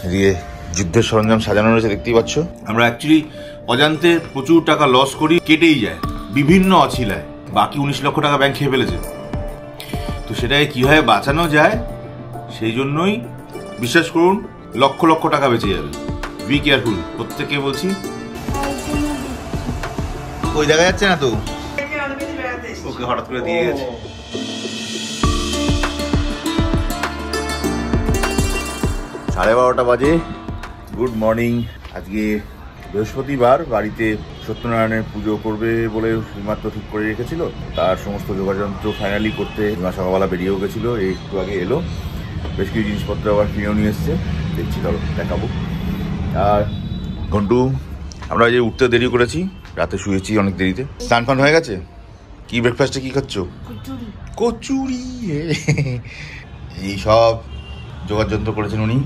এদিকে যুদ্ধের সরঞ্জাম সাজানো রয়েছে দেখতেই পাচ্ছ। আমরা অ্যাকচুয়ালি অজান্তে প্রচুর টাকা লস করি, কেটেই যায় বিভিন্ন অছিলায়। বাকি 19 লক্ষ টাকা ব্যাংক খেয়ে ফেলেছে। তো সেটাকে কিভাবে বাঁচানো যায় সেই জন্যই বিশ্বাস করুন লক্ষ লক্ষ টাকা বেঁচে যাবে। বি কেয়ারফুল, প্রত্যেককে বলছি। ওই দেখা যাচ্ছে না তো, ওকে হঠাৎ করে দিয়ে গেছে। 12:30 বাজে। Good morning. আজকে বৃহস্পতিবার, বাড়িতে সত্যনারায়ণের পুজো করবে বলে মাত্র ঠিক করে রেখেছিল। তার সমস্ত যোগাযন্ত্র ফাইনালি করতে সকালবেলা বেরিয়েও গেছিলো, এই একটু আগে এলো। বেশ কিছু জিনিসপত্র আবার কিনেও নিয়ে এসছে, দেখছি ধরো দেখাবো। আর ঘন্টু, আমরা যে উঠতে দেরি করেছি, রাতে শুয়েছি অনেক দেরিতে। স্নান ফান হয়ে গেছে? কি ব্রেকফাস্টে কি খাচ্ছ? কচুরি। এই সব যোগাযন্ত্র করেছেন উনি।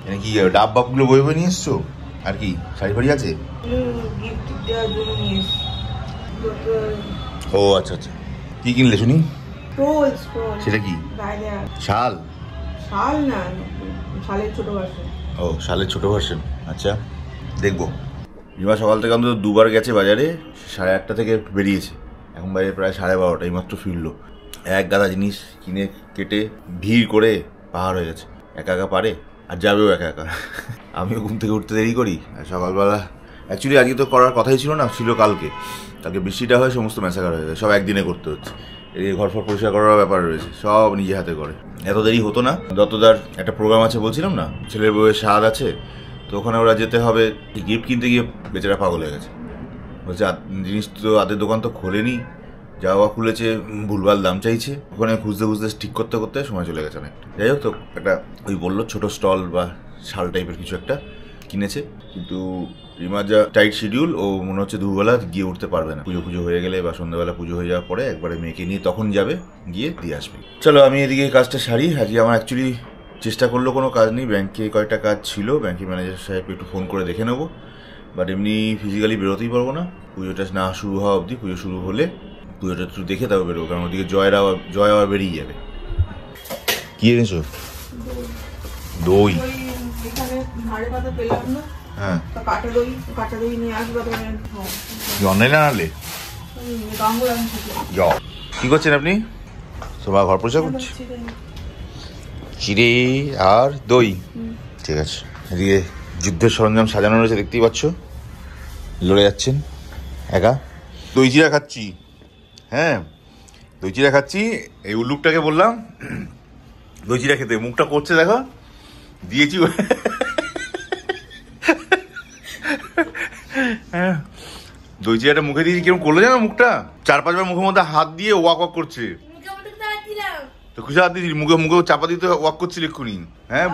এনে কি ডাব বাবগুলো বয়ে বয়ে নিয়ে এসছো? আর কি শাড়ি ফাড়ি আছে? ও আচ্ছা আচ্ছা। কি কিনলে শুনি? সেটা কি? শাল? শাল না, শালের ছোট ভার্সন। ও শালের ছোট ভার্সন, আচ্ছা দেখবো। রিমা সকাল থেকে অন্তত দুবার গেছে বাজারে, 8:30 থেকে বেরিয়েছে, এখন বাজে প্রায় 12:30। এইমাত্র ফিরলো। এক গাদা জিনিস কিনে কেটে ভিড় করে পাহাড় হয়ে গেছে। একা একা পারে, আর যাবেও একা একা। আমিও ঘুম থেকে উঠতে দেরি করি। আর সকালবেলা অ্যাকচুয়ালি আজকে তো করার কথাই ছিল না, ছিল কালকে। বৃষ্টিটা হয়, সমস্ত ম্যাসাকার হয়ে যায়, সব একদিনে করতে হচ্ছে। এই ঘর ফর পরিষ্কার করার ব্যাপার রয়েছে, সব নিজে হাতে করে। এত দেরি হতো না। দত্তদার একটা প্রোগ্রাম আছে বলছিলাম না, ছেলের বউয়ের স্বাদ আছে, তো ওখানে ওরা যেতে হবে। গিফট কিনতে গিয়ে বেচারা পাগল হয়ে গেছে। বলছে জিনিস তো আদের দোকান তো খোলেনি, যাওয়া খুলেছে, ভুলভাল দাম চাইছে। ওখানে খুঁজতে খুঁজতে ঠিক করতে করতে সময় চলে গেছে অনেকটা। যাই হোক, তো একটা ওই বললো ছোটো স্টল বা শাল টাইপের কিছু একটা কিনেছে। কিন্তু রিমার যা টাইট শিডিউল, ও মনে হচ্ছে দুবেলা গিয়ে উঠতে পারবে না। পুজো হয়ে গেলে বা সন্ধ্যাবেলা পুজো হয়ে যাওয়ার পরে একবারে মেয়েকে নিয়ে তখন যাবে, গিয়ে দিয়ে আসবে। চলো আমি এদিকে কাজটা সারি। আজকে আমার অ্যাকচুয়ালি চেষ্টা করলেও কোনো কাজ নেই। ব্যাংকে কয়েকটা কাজ ছিল, ব্যাংকের ম্যানেজার সাহেবকে একটু ফোন করে দেখে নেবো। বাট এমনি ফিজিক্যালি বেরোতেই পারবো না, পুজোটা না শুরু হওয়া অবধি। পুজো শুরু হলে পুজোটা একটু দেখে তবে বেরোবো, কারণ ওদিকে জয় আবার বেরিয়ে যাবে। কি এনেছো? দই। হ্যাঁ, অনলাইনে আনলে? কি করছেন আপনি? সবাই ঘর পরিষ্কার করছি। চিড়ে আর দই, ঠিক আছে। এদিকে যুদ্ধের সরঞ্জাম সাজানো রয়েছে দেখতেই পাচ্ছ। লড়ে যাচ্ছেন একা। দই চিড়া খাচ্ছি। হ্যাঁ, দই চিড়া খাচ্ছি। এই উল্লুকটাকে বললাম দই চিড়া খেতে, মুখটা করছে দেখো, দিয়েছি। হ্যাঁ, দই চিড়াটা মুখে দিয়েছি, কিরকম করলো জানো মুখটা? 4-5 বার মুখের মধ্যে হাত দিয়ে ওয়াক ওয়াক করছে। তো খুশি হাত দিয়েছি, মুখে চাপা দিতে ওয়াক করছিল এক্ষুনি। হ্যাঁ,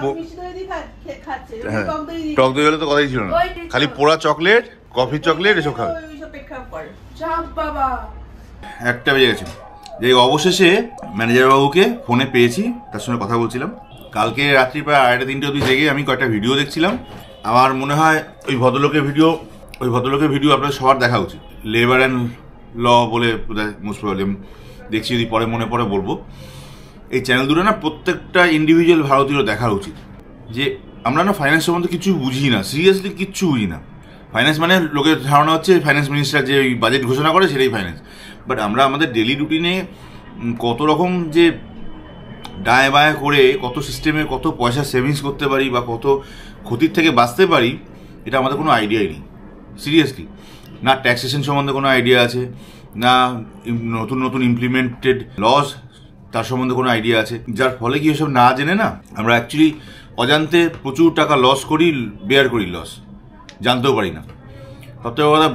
টক দই হলে তো কথাই ছিল না। খালি পোড়া চকলেট, কফি চকলেট এসব খাবে। 1টা বেজে গেছে। যে অবশেষে ম্যানেজার বাবুকে ফোনে পেয়েছি, তার সঙ্গে কথা বলছিলাম। কালকে রাত্রি প্রায় 2:30-3টে অবধি জেগে আমি কয়েকটা ভিডিও দেখছিলাম। আমার মনে হয় ওই ভদ্রলোকের ভিডিও আপনাদের সবার দেখা উচিত। লেবার অ্যান্ড ল বলে মোস্ট প্রবলেম দেখছি, যদি পরে মনে পড়ে বলবো। এই চ্যানেল দুটো না প্রত্যেকটা ইন্ডিভিজুয়াল ভারতীয় দেখা উচিত। যে আমরা না ফাইন্যান্স সম্বন্ধে কিছু বুঝি না, সিরিয়াসলি কিচ্ছু বুঝি না। ফাইন্যান্স মানে লোকের ধারণা হচ্ছে ফাইন্যান্স মিনিস্টার যে বাজেট ঘোষণা করে সেটাই ফাইন্যান্স। বাট আমরা আমাদের ডেলি রুটিনে কত রকম যে ডায় বায় করে কত সিস্টেমে কত পয়সা সেভিংস করতে পারি বা কত ক্ষতির থেকে বাঁচতে পারি, এটা আমাদের কোনো আইডিয়াই নেই সিরিয়াসলি। না ট্যাক্সেশন সম্বন্ধে কোনো আইডিয়া আছে, না নতুন নতুন ইমপ্লিমেন্টেড লস তার সম্বন্ধে কোনো আইডিয়া আছে। যার ফলে কি এসব না জেনে না আমরা অ্যাকচুয়ালি অজান্তে প্রচুর টাকা লস করি, বেয়ার করি লস, জানতেও পারি না। সবথেকে কথা,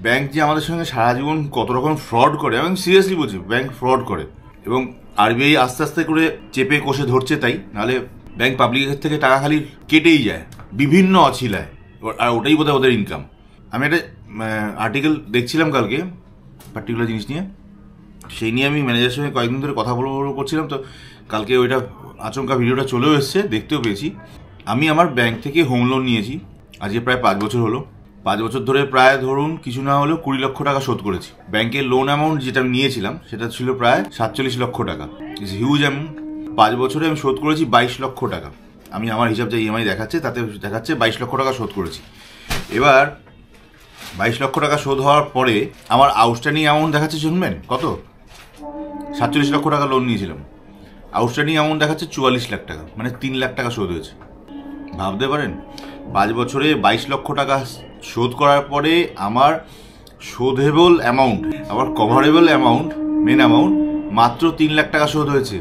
ব্যাংক যে আমাদের সঙ্গে সারা জীবন কত রকম ফ্রড করে, আমি সিরিয়াসলি বলছি, ব্যাংক ফ্রড করে। এবং আরবিআই আস্তে আস্তে করে চেপে কষে ধরছে, তাই নাহলে ব্যাংক পাবলিকের থেকে টাকা খালি কেটেই যায় বিভিন্ন অছিলায়, আর ওটাই বোধহয় ওদের ইনকাম। আমি একটা আর্টিকেল দেখছিলাম কালকে পার্টিকুলার জিনিস নিয়ে, সেই নিয়ে আমি ম্যানেজারের সঙ্গে কয়েকদিন ধরে কথা বলবো করছিলাম। তো কালকে ওইটা আচমকা ভিডিওটা চলেও এসছে, দেখতেও পেয়েছি। আমি আমার ব্যাংক থেকে হোম লোন নিয়েছি, আজকে প্রায় 5 বছর হলো। 5 বছর ধরে প্রায় ধরুন কিছু না হলেও 20 লক্ষ টাকা শোধ করেছি। ব্যাংকের লোন অ্যামাউন্ট যেটা আমি নিয়েছিলাম সেটা ছিল প্রায় 47 লক্ষ টাকা। Huge amount. 5 বছরে আমি শোধ করেছি 22 লক্ষ টাকা। আমি আমার হিসাব যে ইএমআই দেখাচ্ছে তাতে দেখাচ্ছে 22 লক্ষ টাকা শোধ করেছি। এবার 22 লক্ষ টাকা শোধ হওয়ার পরে আমার আউটস্ট্যান্ডিং অ্যামাউন্ট দেখাচ্ছে, শুনবেন কত? 47 লক্ষ টাকা লোন নিয়েছিলাম, আউটস্ট্যান্ডিং অ্যামাউন্ট দেখাচ্ছে 44 লাখ টাকা, মানে 3 লাখ টাকা শোধ হয়েছে। ভাবতে পারেন 5 বছরে 22 লক্ষ টাকা শোধ করার পরে আমার শোধেবল অ্যামাউন্ট, আবার কভারেবল অ্যামাউন্ট, মেন অ্যামাউন্ট মাত্র 3 লাখ টাকা শোধ হয়েছে।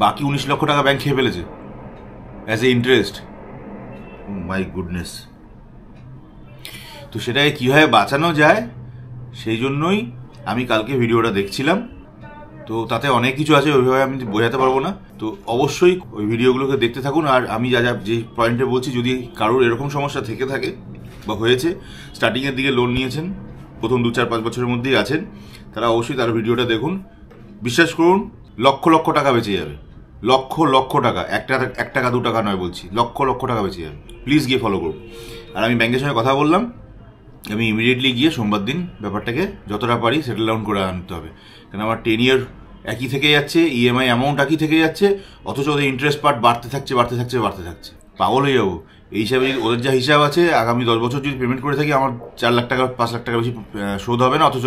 বাকি 19 লক্ষ টাকা ব্যাংক খেয়ে ফেলেছে as a interest. My goodness. তো সেটাকে কীভাবে বাঁচানো যায় সেই জন্যই আমি কালকে ভিডিওটা দেখছিলাম। তো তাতে অনেক কিছু আছে, ওইভাবে আমি বোঝাতে পারবো না। তো অবশ্যই ওই ভিডিওগুলোকে দেখতে থাকুন। আর আমি যা যে পয়েন্টে বলছি, যদি কারোর এরকম সমস্যা থেকে থাকে বা হয়েছে, স্টার্টিংয়ের দিকে লোন নিয়েছেন, প্রথম 2-4-5 বছরের মধ্যেই আছেন, তারা অবশ্যই তার ভিডিওটা দেখুন। বিশ্বাস করুন, লক্ষ লক্ষ টাকা বেঁচে যাবে, লক্ষ লক্ষ টাকা, 1 টাকা 2 টাকা নয় বলছি, লক্ষ লক্ষ টাকা বেঁচে যাবে। প্লিজ গিয়ে ফলো করুন। আর আমি ব্যাংকের সঙ্গে কথা বললাম, আমি ইমিডিয়েটলি গিয়ে সোমবার দিন ব্যাপারটাকে যতটা পারি সেটেল ডাউন করে আনতে হবে। কারণ আমার 10 ইয়ার একই থেকে যাচ্ছে, ইএমআই অ্যামাউন্ট একই থেকে যাচ্ছে, অথচ ওদের ইন্টারেস্ট পার্ট বাড়তে থাকছে। পাগল হয়ে যাবো। এই হিসাবে যদি ওদের যা হিসাব আছে, আগামী 10 বছর যদি পেমেন্ট করে থাকি, আমার 4 লাখ টাকা 5 লাখ টাকা বেশি শোধ হবে না, অথচ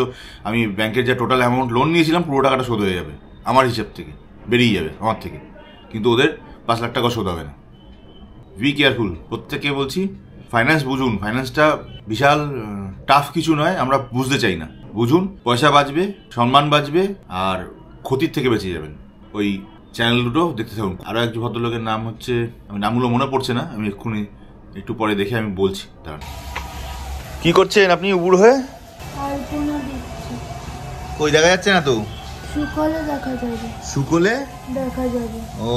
আমি ব্যাংকের যা টোটাল অ্যামাউন্ট লোন নিয়েছিলাম পুরো টাকাটা শোধ হয়ে যাবে, আমার হিসাব থেকে বেরিয়ে যাবে আমার থেকে, কিন্তু ওদের 5 লাখ টাকা শোধ হবে না। বি কেয়ারফুল, প্রত্যেককে বলছি, ফাইন্যান্স বুঝুন। ফাইন্যান্সটা বিশাল টাফ কিছু নয়, আমরা বুঝতে চাই না। বুঝুন, পয়সা বাঁচবে, সম্মান বাঁচবে, আর ক্ষতির থেকে বেঁচে যাবেন। ওই চ্যানেল দুটো দেখতে থাকুন। আরও একজন ভদ্রলোকের নাম হচ্ছে, আমি নামগুলো মনে পড়ছে না, আমি এক্ষুনি একটু পরে দেখে আমি বলছি। দাঁড়ান। কি করছেন আপনি উবুড় হয়ে? ওই দেখা যাচ্ছে না তো। শুকলে দেখা যাবে। শুকলে দেখা যাবে। ও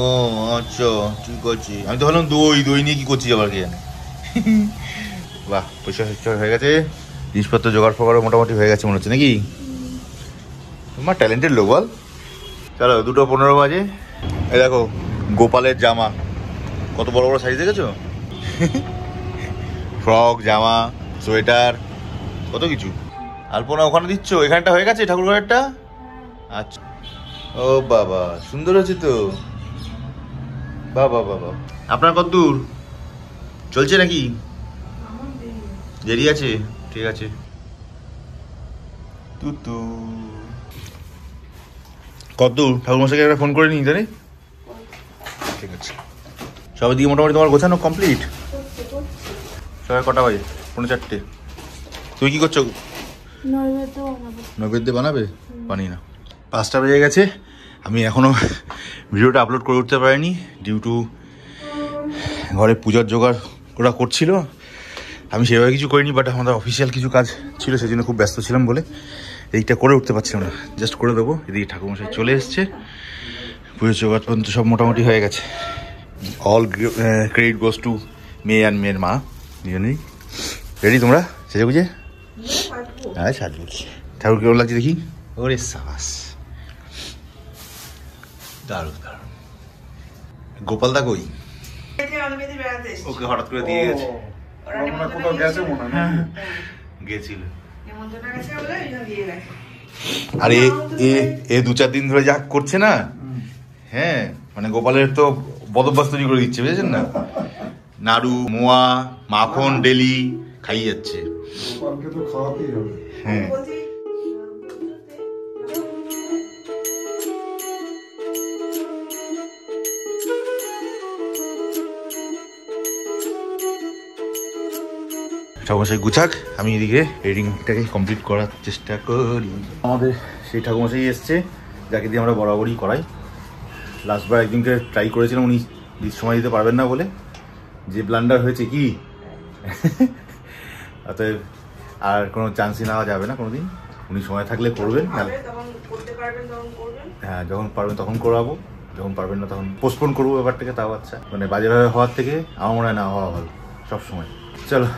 আচ্ছা, ঠিক আছে। আমি তো ভাবলাম দই নিয়ে কি করছি আবার, কে জানে। বাহ, পয়সা হয়ে গেছে, জিনিসপত্র জোগাড় ফোগাড়ও মোটামুটি হয়ে গেছে মনে হচ্ছে, নাকি? তোমার ট্যালেন্টেড লোক বল। চলো, 2:15 বাজে। এই দেখো গোপালের জামা, কত বড় বড় সাইজ দেখেছো? ফ্রক, জামা, সোয়েটার, কত কিছু। আলপনা ওখানে দিচ্ছ, এখানটা হয়ে গেছে ঠাকুর ঘরেরটা? আচ্ছা। ও বাবা, সুন্দর হয়েছে তো। বাবা বাবা। আপনার কত দূর চলছে নাকি? দেরি আছে, ঠিক আছে। তুতু কত দূর? ঠাকুরমশাইকে একটা ফোন করে নিই জানি। ঠিক আছে। সবাই দিকে মোটামুটি তোমার গোছানো কমপ্লিট? সবাই কটা বাজে? 4:45। তুমি কি করছো? নৈবেদ্য বানাবে? বানি না। 5টা বেজে গেছে, আমি এখনও ভিডিওটা আপলোড করে উঠতে পারিনি, ডিউ টু ঘরে পূজার জোগাড় ওরা করছিল। আমি সেভাবে কিছু করিনি, বাট আমাদের অফিসিয়াল কিছু কাজ ছিল, সেই জন্য খুব ব্যস্ত ছিলাম বলে এইটা করে উঠতে পারছিলাম না। জাস্ট করে দেবো। এদিকে ঠাকুরমশাই চলে এসছে, পুজোর জোগাড় পর্যন্ত সব মোটামুটি হয়ে গেছে। অল ক্রেডিট গোস টু মেয়ে অ্যান্ড মেয়ের মা দুজনেই। রেডি তোমরা সেজে বুঝে? হ্যাঁ, সাজবো। ঠাকুর কেমন লাগছে দেখি? ওরে সাবাস, দারুণ দারুণ। গোপাল দা কই? ওকে হঠাৎ করে দিয়ে গেছে, গেছিল। আর এ 2-4 দিন ধরে যা করছে না, হ্যাঁ, মানে গোপালের তো বদভ্যাস তৈরি করে দিচ্ছে, বুঝেছেন না? নাড়ু, মোয়া, মাখন ডেলি খাইয়ে যাচ্ছে। হ্যাঁ, ঠাকুরমশাই গুছাক, আমি এদিকে এডিটিংটাকে কমপ্লিট করার চেষ্টা করি। আমাদের সেই ঠাকুরমশাই এসছে যাকে দিয়ে আমরা বরাবরই করাই। লাস্টবার একদিনকে ট্রাই করেছিলাম, উনি সময় দিতে পারবেন না বলে। যে ব্লান্ডার হয়েছে কি, অতএব আর কোনো চান্সই নেওয়া যাবে না কোনোদিন। উনি সময় থাকলে করবেন, হ্যাঁ, যখন পারবেন তখন করাবো, যখন পারবেন না তখন পোস্টপোন করবো ব্যাপারটাকে। তাও আচ্ছা, মানে বাজেভাবে হওয়ার থেকে আমার মনে হয় না হওয়া ভালো সবসময়। চলো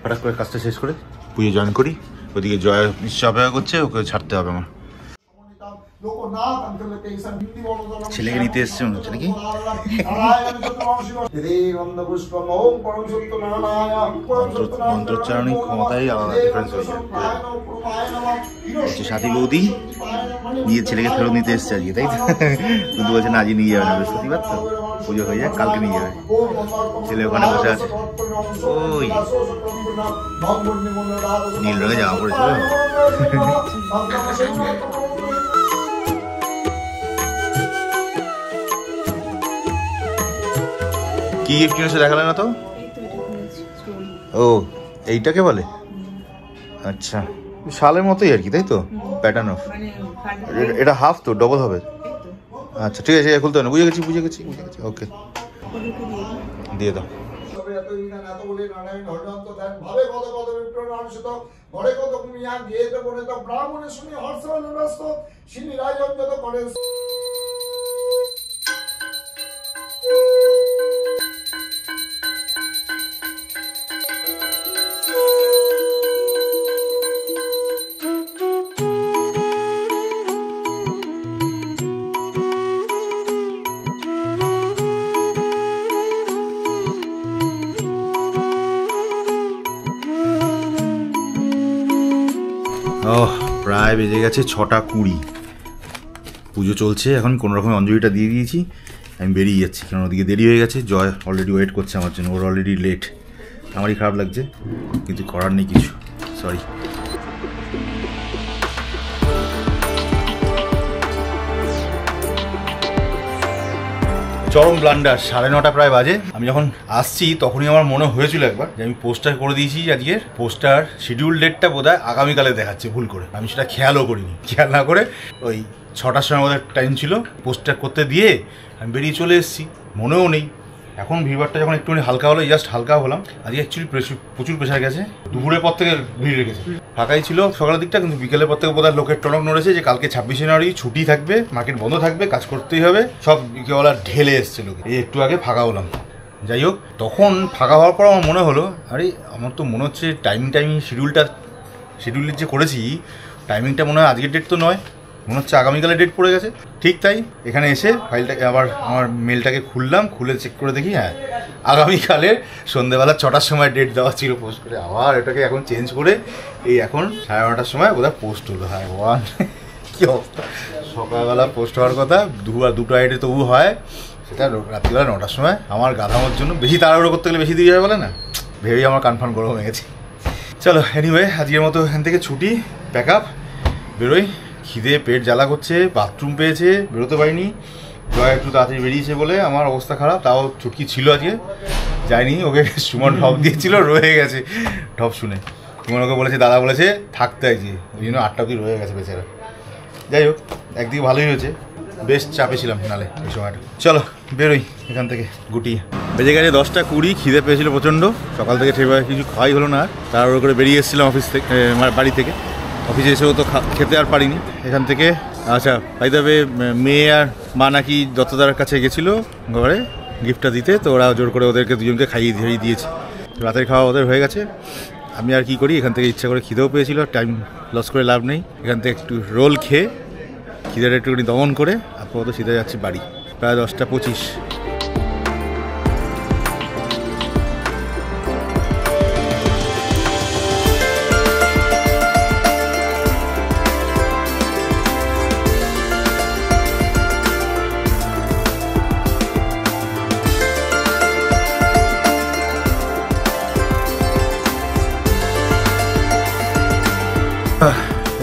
হঠাৎ করে কাজটা শেষ করে পুজো জয়েন করি। ওদিকে জয় নিশ্চয় অপেক্ষা করছে, ওকে ছাড়তে হবে আমার। ছেলেকে নিতে এসছে মনে হচ্ছে নাকি? মন্ত্রোচ্চারণী ক্ষমতাই আলাদা, ডিফারেন্স হয়ে যায়। সাথী বৌদি নিয়ে ছেলেকে ফেরত নিতে এসছে আজকে, তাই তো? কিন্তু বলছে না, আজই নিয়ে যাবে না, বৃহস্পতিবার তো। পুজো হয়ে যায়, কালকে নিয়ে যাবে। ছেলে ওখানে বসে আছে, ওই নীল রঙে জামা পড়েছিল। কি গিফট কিনেছে দেখালে না তো? ও এইটাকে বলে? আচ্ছা, শালের মতোই আর কি, তাই তো? প্যাটার্ন অফ, এটা হাফ তো, ডবল হবে। আচ্ছা ঠিক আছে, খুলতে হবে না, বুঝে গেছি। ওকে, দিয়ে দাও। প্রায় বেজে গেছে 6:20। পুজো চলছে এখন, কোনো রকম অঞ্জলিটা দিয়ে দিয়েছি, আমি বেরিয়ে যাচ্ছি, কারণ ওদিকে দেরি হয়ে গেছে। জয় অলরেডি ওয়েট করছে আমার জন্য, ওর অলরেডি লেট। আমারই খারাপ লাগছে, কিন্তু করার নেই কিছু, সরি। চরম ব্লান্ডার, 9:30 প্রায় বাজে। আমি যখন আসছি তখনই আমার মনে হয়েছিল একবার যে আমি পোস্টার করে দিয়েছি আজকের। পোস্টার শিডিউল ডেটটা বোধহয় আগামীকালে দেখাচ্ছে ভুল করে, আমি সেটা খেয়ালও করিনি। খেয়াল না করে ওই 6টার সময় আমাদের টাইম ছিল, পোস্টার করতে দিয়ে আমি বেরিয়ে চলে এসেছি, মনেও নেই। এখন ভিড়ভাড়টা যখন একটুখানি হালকা হলো, জাস্ট হালকা হলাম। আজকে অ্যাকচুয়ালি প্রচুর প্রেশার গেছে, দুপুরের পর থেকে ভিড় রেখেছে। ফাঁকাই ছিল সকালের দিকটা, কিন্তু বিকেলের পর থেকে বোধহয় লোকের টনক নড়েছে যে কালকে 26শে জানুয়ারি ছুটি থাকবে, মার্কেট বন্ধ থাকবে, কাজ করতেই হবে, সব বিকেলবেলা ঢেলে এসছে লোকে। এই একটু আগে ফাঁকা হলাম। যাই হোক, তখন ফাঁকা হওয়ার পর আমার মনে হলো, আরে আমার তো মনে হচ্ছে টাইমিং শিডিউলের যে করেছি টাইমিংটা মনে হয় আজকের ডেট তো নয়, মনে হচ্ছে আগামীকালের ডেট পড়ে গেছে। ঠিক তাই, এখানে এসে ফাইলটাকে আবার আমার মেলটাকে খুললাম, খুলে চেক করে দেখি হ্যাঁ আগামীকালের সন্ধ্যেবেলা 6টার সময় ডেট দেওয়া ছিল পোস্ট করে। আবার এটাকে এখন চেঞ্জ করে এই এখন 9:30টার সময় বোধহয় পোস্ট হলো। হ্যাঁ ওয়ান কী অবস্থা, সকালবেলা পোস্ট হওয়ার কথা, দুটো আইডে তবু হয়, সেটা রাত্রিবেলা 9টার সময়। আমার গাধানোর জন্য বেশি তাড়াহুড়ো করতে গেলে বেশি দিয়ে যায় বলে না, ভেবেই আমার কনফার্ম গরম হয়ে গেছে। চলো এনিওয়ে, আজকের মতো এখান থেকে ছুটি, প্যাক আপ, বেরোই। খিদে পেট জ্বালা করছে, বাথরুম পেয়েছে, বেরোতে পারিনি। জয় একটু তাড়াতাড়ি বেরিয়েছে বলে আমার অবস্থা খারাপ, তাও ছুটকি ছিল আজকে, যায়নি। ওকে সুমন ঢপ দিয়েছিল, রয়ে গেছে ঢপ শুনে। সুমন ওকে বলেছে, দাদা বলেছে থাকতে আইছে, ওই জন্য 8টা অবধি রয়ে গেছে বেচারা। যাই হোক, একদিকে ভালোই হয়েছে, বেশ চাপে ছিলাম নালে এই সময়টা। চলো বেরোই এখান থেকে গুটিয়ে। বেজে গেছে 10:20, খিদে পেয়েছিল প্রচণ্ড, সকাল থেকে সেভাবে কিছু খাওয়াই হলো না। তাড়াহুড়ো করে বেরিয়ে এসেছিলাম অফিস থেকে, বাড়ি থেকে। অফিসে এসেও তো খেতে আর পারিনি এখান থেকে। আচ্ছা ভাই, তবে মেয়ে আর মা নাকি দত্তদার কাছে গেছিলো ঘরে গিফটটা দিতে, তো ওরা জোর করে ওদেরকে দুজনকে খাইয়ে দিয়েছে। রাতের খাওয়া ওদের হয়ে গেছে। আমি আর কি করি, এখান থেকে ইচ্ছা করে খিদেও পেয়েছিল, টাইম লস করে লাভ নেই। এখান থেকে একটু রোল খেয়ে খিদেটা একটুখানি দমন করে আপাতত সিধে যাচ্ছি বাড়ি। প্রায় 10:25।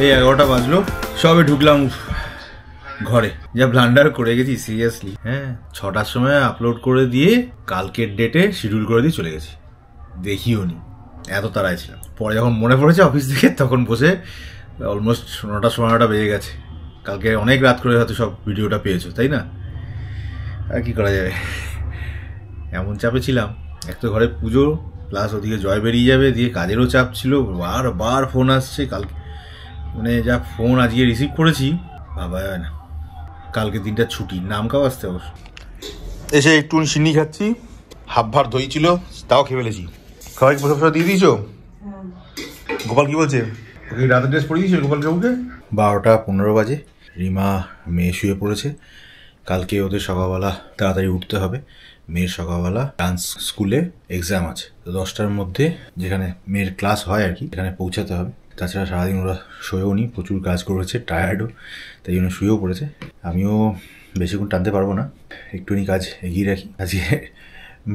এই 11টা বাজলো, সবে ঢুকলাম ঘরে। যা ব্লান্ডার করে গেছি সিরিয়াসলি। হ্যাঁ, 6টার সময় আপলোড করে দিয়ে কালকের ডেটে শিডিউল করে দিয়ে চলে গেছি, দেখিও নি, এত তাড়ায় ছিলাম। পরে যখন মনে পড়েছে অফিস থেকে, তখন বসে অলমোস্ট 9টার সময় 9টা বেজে গেছে। কালকে অনেক রাত করে হয়তো সব ভিডিওটা পেয়েছো, তাই না? আর কি করা যাবে, এমন চাপে ছিলাম। এক তো ঘরে পুজো, প্লাস ওদিকে জয় বেরিয়ে যাবে, দিয়ে কাজেরও চাপ ছিল, বারবার ফোন আসছে। কালকে মানে যা ফোন আজকে রিসিভ করেছি বাবা না। কালকে দিনটা ছুটি, নাম খাও আসতে অবশ্য। এসে একটু সিন্নি খাচ্ছি, হাফ ভার দই ছিল, তাও খেয়ে ফেলেছি। খাওয়াই বসে দিয়ে দিয়েছো? গোপাল কি বলছে? ওকে রাতের ড্রেস পরিয়ে দিয়েছো গোপাল কাকুকে? 12:15 বাজে। রিমা মেয়ে শুয়ে পড়েছে। কালকে ওদের সকালবেলা তাড়াতাড়ি উঠতে হবে। মেয়ের সকালবেলা ডান্স স্কুলে এক্সাম আছে, তো 10টার মধ্যে যেখানে মেয়ের ক্লাস হয় আর কি, এখানে পৌঁছাতে হবে। তাছাড়া সারাদিন ওরা শোয়েও নি, প্রচুর কাজ করেছে, টায়ার্ডও, তাই জন্য শুয়েও পড়েছে। আমিও বেশিক্ষণ টানতে পারবো না, একটুখানি কাজ এগিয়ে রাখি আজকে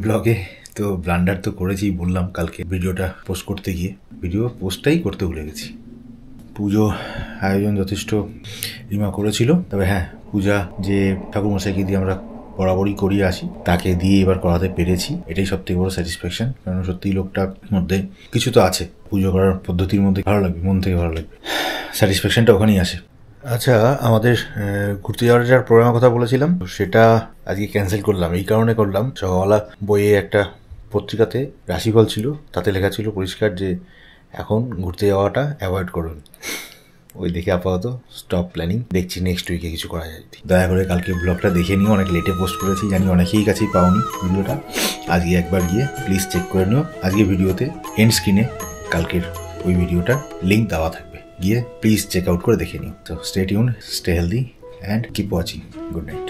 ব্লগে। তো ব্লান্ডার তো করেছি, বললাম কালকে ভিডিওটা পোস্ট করতে গিয়ে ভিডিও পোস্টটাই করতে ভুলে গেছি। পুজো আয়োজন যথেষ্ট রিমা করেছিল, তবে হ্যাঁ পূজা যে ঠাকুরমশাইকে দিয়ে আমরা বরাবরই করিয়ে আসি তাকে দিয়ে এবার করাতে পেরেছি, এটাই সব থেকে বড় স্যাটিসফ্যাকশন। কারণ সত্যিই লোকটার মধ্যে কিছু তো আছে, পুজো করার পদ্ধতির মধ্যে ভালো লাগবে, মন থেকে ভালো লাগবে, স্যাটিসফ্যাকশনটা ওখানেই আসে। আচ্ছা, আমাদের ঘুরতে যাওয়ার প্রোগ্রামের কথা বলেছিলাম, সেটা আজকে ক্যান্সেল করলাম। এই কারণে করলাম, সকালবেলা বইয়ে একটা পত্রিকাতে রাশিফল ছিল, তাতে লেখা ছিল পরিষ্কার যে এখন ঘুরতে যাওয়াটা অ্যাভয়েড করুন। ওই দেখে আপাতত স্টপ প্ল্যানিং, দেখছি নেক্সট উইকে কিছু করা যায়। দয়া করে কালকে ব্লগটা দেখে নিও, অনেক লেটে পোস্ট করেছি জানি, অনেকেই কাছেই পাওনি ভিডিওটা। আজকে একবার গিয়ে প্লিজ চেক করে নিও। আজকে ভিডিওতে এন্ড স্ক্রিনে কালকের ওই ভিডিওটার লিঙ্ক দেওয়া থাকবে, গিয়ে প্লিজ চেক আউট করে দেখে নিও। তো stay tune, stay healthy and keep watching. Good night.